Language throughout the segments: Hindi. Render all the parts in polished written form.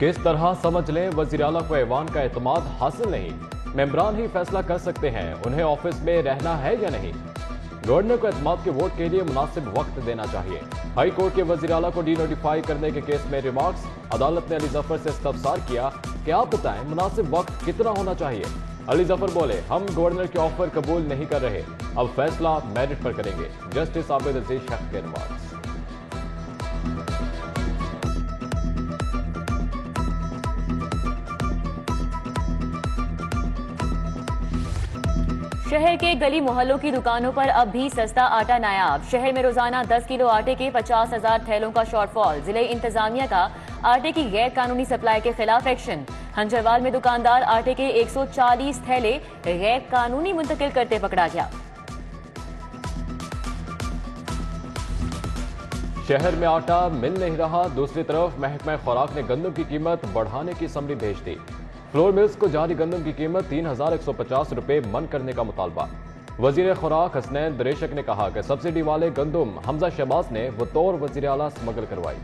किस तरह समझ लें, वज़ीर आला को ऐवान का एतमाद हासिल नहीं, मेंबरान ही फैसला कर सकते हैं उन्हें ऑफिस में रहना है या नहीं। गवर्नर को एतमाद के वोट के लिए मुनासिब वक्त देना चाहिए। हाई कोर्ट के वज़ीर आला को डीनोटिफाई करने के केस में रिमार्क्स, अदालत ने अली जफर से इस्तफसार किया कि आप बताएं मुनासिब वक्त कितना होना चाहिए। अली जफर बोले, हम गवर्नर के ऑफर कबूल नहीं कर रहे, अब फैसला मेरिट पर करेंगे। जस्टिस आबिद अजीज शेख के रिमार्क्स। शहर के गली मोहल्लों की दुकानों पर अब भी सस्ता आटा नायाब। शहर में रोजाना 10 किलो आटे के 50,000 थैलों का शॉर्टफॉल। जिले इंतजामिया का आटे की गैर कानूनी सप्लाई के खिलाफ एक्शन। हंजरवाल में दुकानदार आटे के 140 थैले गैर कानूनी मुंतकिल करते पकड़ा गया। शहर में आटा मिल नहीं रहा, दूसरी तरफ महकमा खुराक ने गंदम की कीमत बढ़ाने की समरी भेज दी। फ्लोर मिल्स को जारी गंदम की कीमत 3,150 रुपए मन करने का मुतालबा। वजीर खुराक हसनैन दरेशक ने कहा कि सब्सिडी वाले गंदम हमजा शहबाज ने बतौर वजीर आला स्मगल करवाई।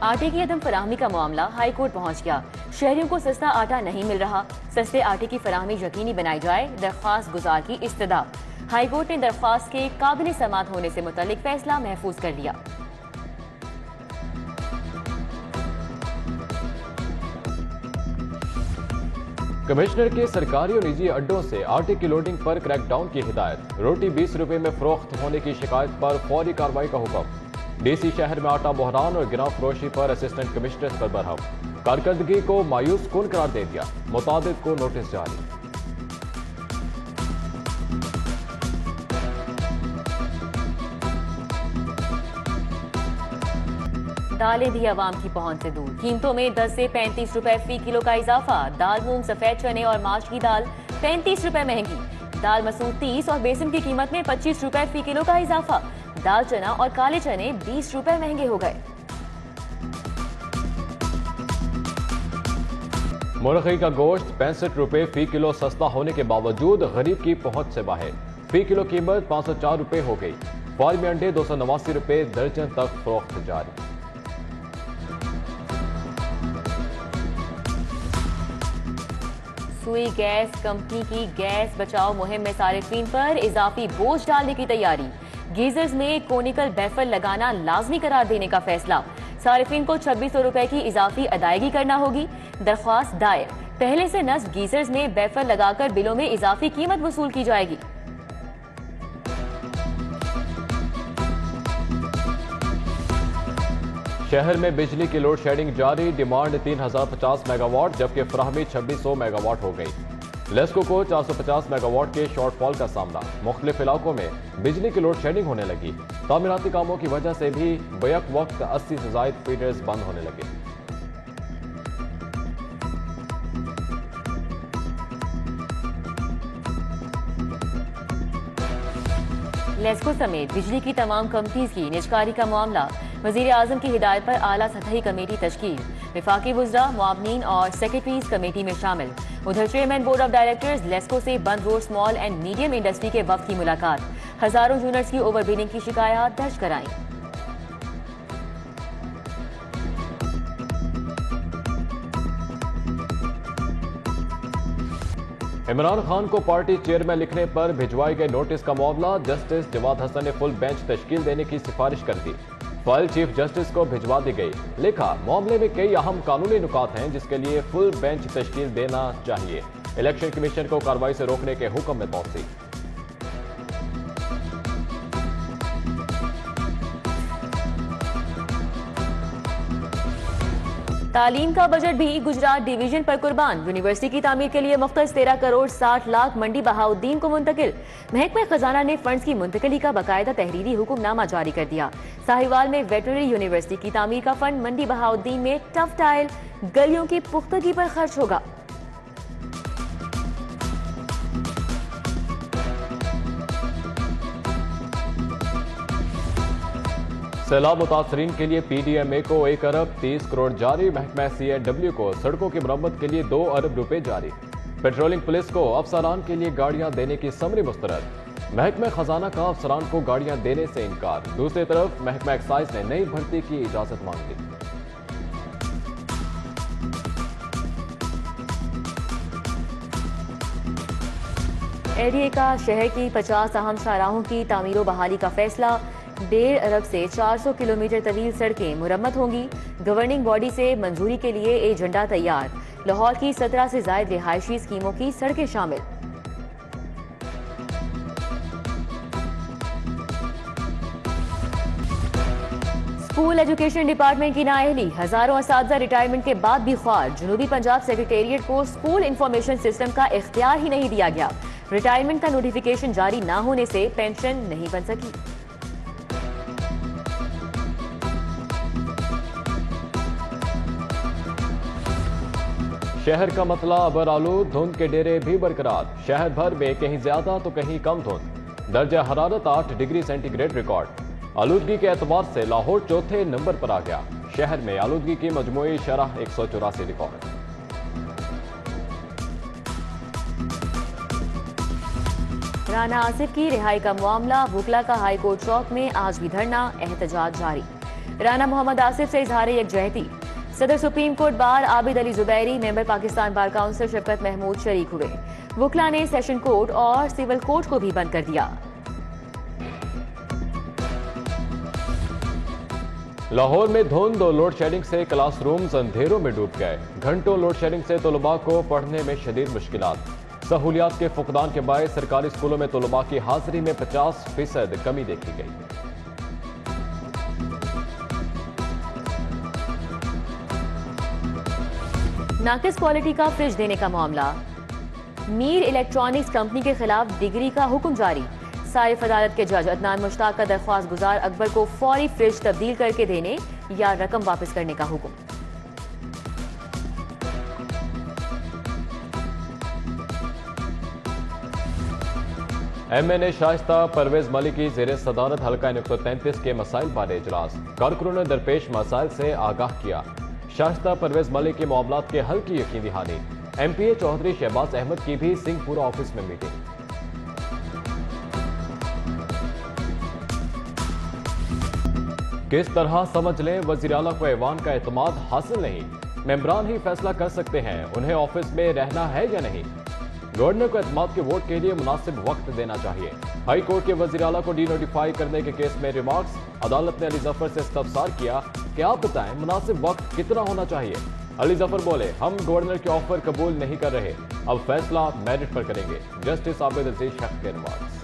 आटे की अदम फराहमी का मामला हाई कोर्ट पहुंच गया। शहरियों को सस्ता आटा नहीं मिल रहा, सस्ते आटे की फराहमी यकीनी बनाई जाए, दरख्वास्त गुजार की इस्तदा। हाई कोर्ट ने दरख्वास्त के काबिल समात होने से मुतल्लिक फैसला महफूज कर लिया। कमिश्नर के सरकारी और निजी अड्डों से आटे की लोडिंग पर क्रैकडाउन की हिदायत। रोटी 20 रुपए में फरोख्त होने की शिकायत पर फौरी कार्रवाई का हुक्म। डीसी शहर में आटा बहरान और गिराव फरोशी पर असिस्टेंट कमिश्नर पर बरहम। कारकर्दगी को मायूस कुन करार दे दिया, मुतादिद को नोटिस जारी। दालें भी आवाम की पहुंच से दूर। कीमतों में 10 से 35 रुपए फी किलो का इजाफा। दाल, मूंग, सफेद चने और माश की दाल 35 रुपए महंगी। दाल मसूर 30 और बेसन की कीमत में 25 रुपए फी किलो का इजाफा। दाल चना और काले चने 20 रुपए महंगे हो गए। मुर्गी का गोश्त 65 रुपए फी किलो सस्ता होने के बावजूद गरीब की पहुंच से बाहर। फी किलो कीमत 504 रुपए हो गई। फार्मी अंडे 289 रुपए दर्जन तक फरोख्त जारी। सुई गैस कंपनी की गैस बचाओ मुहिम में सारिफीन पर इजाफी बोझ डालने की तैयारी। गीजर्स में कोनिकल बैफल लगाना लाजमी करार देने का फैसला। सारिफीन को 2600 रुपए की इजाफी अदायगी करना होगी। दरख्वास्त दायर। पहले से नस्ब गीजर्स में बैफल लगाकर बिलों में इजाफी कीमत वसूल की जाएगी। शहर में बिजली की लोड शेडिंग जारी। डिमांड 3050 मेगावाट जबकि फराहमी 2600 मेगावाट हो गई। लेस्को को 450 मेगावाट के शॉर्टफॉल का सामना। मुख्तलिफ इलाकों में बिजली की लोड शेडिंग होने लगी। तामीराती कामों की वजह से भी बैक वक्त 80 से जायद फीडर्स बंद होने लगे। लेस्को समेत बिजली की तमाम कंपनीज की निजकारी का मामला। वजीर आजम की हिदायत पर आला सतही कमेटी तश्कील। विफाकी वुज़रा, मुआवनीन और सेक्रेटरीज कमेटी में शामिल। उधर chairman board of directors LESCO से बंद road small and medium industry के वफ्द की मुलाकात। हजारों यूनिट्स की ओवरबिलिंग की शिकायत दर्ज कराई। इमरान खान को पार्टी चेयरमैन लिखने पर भिजवाए गए नोटिस का मामला। जस्टिस जवाद हसन ने फुल बेंच तश्कील देने की सिफारिश कर दी। फाइल चीफ जस्टिस को भिजवा दी गई। लिखा, मामले में कई अहम कानूनी नुकात हैं जिसके लिए फुल बेंच तश्कील देना चाहिए। इलेक्शन कमीशन को कार्रवाई से रोकने के हुक्म में तौसीक। तालीम का बजट भी गुजरात डिवीजन पर कुर्बान। यूनिवर्सिटी की तामीर के लिए मुख्तस 13 करोड़ 60 लाख मंडी बहाउद्दीन को मुंतकिल। महकमा खजाना ने फंड्स की मुंतकली का बाकायदा तहरीरी हुक्मनामा जारी कर दिया। साहिवाल में वेटरनरी यूनिवर्सिटी की तामीर का फंड मंडी बहाउद्दीन में टफ टाइल गलियों की पुख्तगी पर खर्च होगा। सैलाब मुतासरीन के लिए PDMA को 1 अरब 30 करोड़ जारी। महकमा CNW को सड़कों की मरम्मत के लिए 2 अरब रुपए जारी। पेट्रोलिंग पुलिस को अफसरान के लिए गाड़ियां देने की समरी मुस्तरद। महकमा खजाना का अफसरान को गाड़ियां देने से इनकार। दूसरी तरफ महकमा एक्साइज ने नई भर्ती की इजाजत मांग ली। एलडीए का शहर की 50 अहम शाहराहों की तामीर बहाली का फैसला। 1.5 अरब से 400 किलोमीटर तवील सड़कें मुरम्मत होंगी। गवर्निंग बॉडी से मंजूरी के लिए एजेंडा तैयार। लाहौर की 17 से ज्यादा रिहायशी स्कीमों की सड़कें शामिल। स्कूल एजुकेशन डिपार्टमेंट की नाअहली। हजारों असातिज़ा रिटायरमेंट के बाद भी ख्वार। जनूबी पंजाब सेक्रेटेरिएट को स्कूल इंफॉर्मेशन सिस्टम का इख्तियार ही नहीं दिया गया। रिटायरमेंट का नोटिफिकेशन जारी न होने से पेंशन नहीं बन सकी। शहर का मतला अबर आलूद, धुंध के डेरे भी बरकरार। शहर भर में कहीं ज्यादा तो कहीं कम धुंध। दर्जा हरारत 8 डिग्री सेंटीग्रेड रिकॉर्ड। आलूदगी के एतबार से लाहौर चौथे नंबर पर आ गया। शहर में आलूदगी की मजमूई शरह 184 रिकॉर्ड। राना आसिफ की रिहाई का मामला। वुकला का हाई कोर्ट चौक में आज भी धरना, एहतजाज जारी। राना मोहम्मद आसिफ से इजहार यकजहती। सदर supreme court bar Abid Ali Zubairi, member Pakistan bar council Shafqat Mahmood शरीक हुए। वुकला ने सेशन कोर्ट और सिविल कोर्ट को भी बंद कर दिया। लाहौर में धुंध और लोड शेडिंग से क्लासरूम्स अंधेरों में डूब गए। घंटों लोड शेडिंग से तलबा को पढ़ने में शदीद मुश्किलात। सहूलियात के फुकदान के बायस सरकारी स्कूलों में तलबा की हाजिरी में 50% कमी देखी गई। नाकिस क्वालिटी का फ्रिज देने का मामला। मीर इलेक्ट्रॉनिक्स कंपनी के खिलाफ डिग्री का हुक्म जारी। सारिफ अदालत के जज अदनान मुश्ताक का दरख्वास्त गुजार अकबर को फौरी फ्रिज तब्दील करके देने या रकम वापस करने का हुक्म। MNA शाइस्ता परवेज मलिक की जेर सदारत हल्का 133 के मसाइल बारे इजलास। कारकुनों ने दरपेश मसाइल से आगाह किया। शाइस्ता परवेज मलिक के मामलात के हल की यकीन दहानी। MPA चौधरी शहबाज अहमद की भी सिंहपुरा ऑफिस में मीटिंग। किस तरह समझ लें वज़ीर आला को ऐवान का एतमाद हासिल नहीं। मेंबरान ही फैसला कर सकते हैं उन्हें ऑफिस में रहना है या नहीं। गवर्नर को एतमाद के वोट के लिए मुनासिब वक्त देना चाहिए। हाई कोर्ट के वज़ीर आला को डीनोटिफाई करने के केस में रिमार्क्स। अदालत ने अली जफर से इस्तफसार किया कि आप बताएं मुनासिब वक्त कितना होना चाहिए। अली जफर बोले, हम गवर्नर के ऑफर कबूल नहीं कर रहे, अब फैसला मेरिट पर करेंगे। जस्टिस आबिद अजीज शेख के रिमार्क्स।